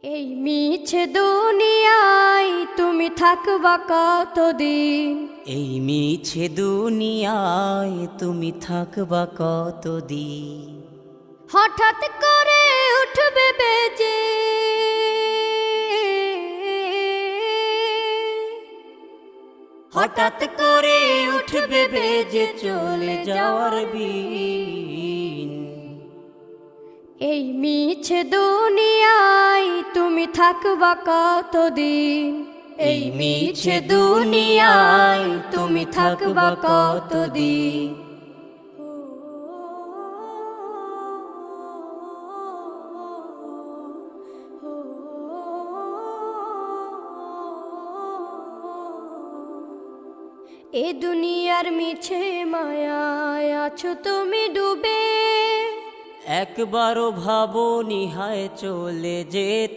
এই মিছে দুনিয়ায় তুমি থাকবা কতদিন? এই মিছে দুনিয়ায় তুমি থাকবা কতদিন? হঠাৎ করে উঠবে বেজে হঠাৎ করে উঠবে বেজে চলে যাওয়ার বিন। এই মিছে দুনিয়ায় তুমি থাকবা কতদিন? এই মিছে দুনিয়ায় তুমি থাকবা কতদিন? এ দুনিয়ার মিছে মায়ায় আছো তুমি ডুবে, একবারও ভাবো নিহায় চলে যেতে